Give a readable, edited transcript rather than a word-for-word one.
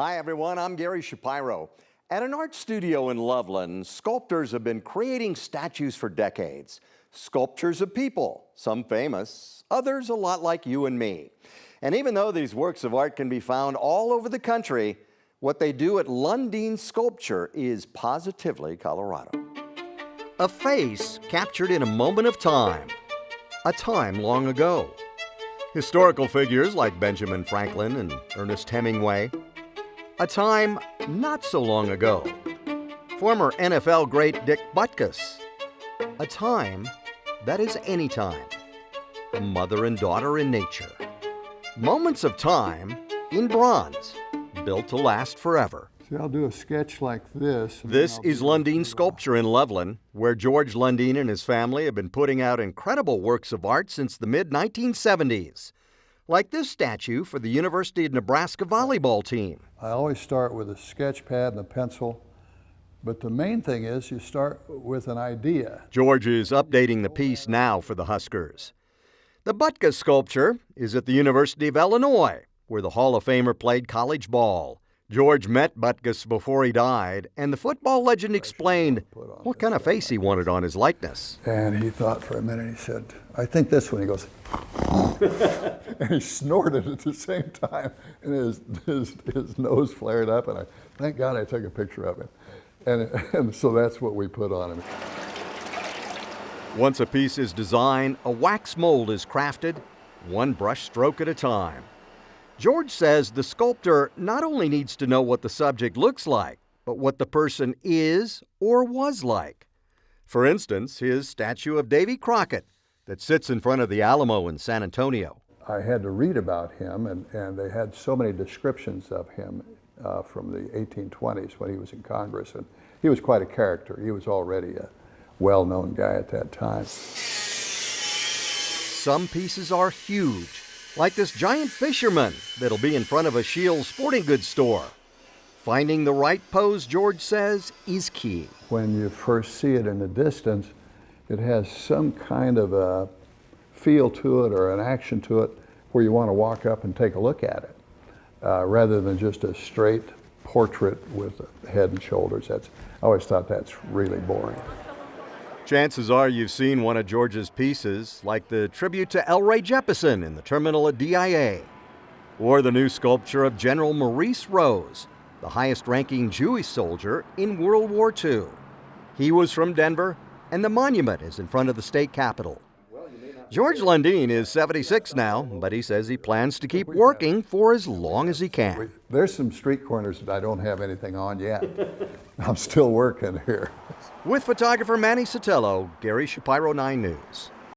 Hi everyone, I'm Gary Shapiro. At an art studio in Loveland, sculptors have been creating statues for decades. Sculptures of people, some famous, others a lot like you and me. And even though these works of art can be found all over the country, what they do at Lundeen Sculpture is positively Colorado. A face captured in a moment of time, a time long ago. Historical figures like Benjamin Franklin and Ernest Hemingway. A time not so long ago. Former NFL great Dick Butkus. A time that is any time. A mother and daughter in nature. Moments of time in bronze, built to last forever. See, I'll do a sketch like this. This is Lundeen Sculpture in Loveland, where George Lundeen and his family have been putting out incredible works of art since the mid-1970s. Like this statue for the University of Nebraska volleyball team. I always start with a sketch pad and a pencil, but the main thing is you start with an idea. George is updating the piece now for the Huskers. The Butkus sculpture is at the University of Illinois, where the Hall of Famer played college ball. George met Butkus before he died, and the football legend explained what kind of face he wanted on his likeness. And he thought for a minute, he said, I think this one. He goes, and he snorted at the same time, and his nose flared up, and thank God I took a picture of him. And so that's what we put on him. Once a piece is designed, a wax mold is crafted, one brush stroke at a time. George says the sculptor not only needs to know what the subject looks like, but what the person is or was like. For instance, his statue of Davy Crockett that sits in front of the Alamo in San Antonio. I had to read about him, and they had so many descriptions of him from the 1820s when he was in Congress, and he was quite a character. He was already a well-known guy at that time. Some pieces are huge, like this giant fisherman that'll be in front of a Shields sporting goods store. Finding the right pose, George says, is key. When you first see it in the distance, it has some kind of a feel to it or an action to it where you want to walk up and take a look at it, rather than just a straight portrait with head and shoulders. I always thought that's really boring. Chances are you've seen one of George's pieces, like the tribute to L. Ray Jepsen in the terminal at DIA, or the new sculpture of General Maurice Rose, the highest-ranking Jewish soldier in World War II. He was from Denver, and the monument is in front of the state capitol. George Lundeen is 76 now, but he says he plans to keep working for as long as he can. There's some street corners that I don't have anything on yet. I'm still working here. With photographer Manny Sotelo, Gary Shapiro, 9 News.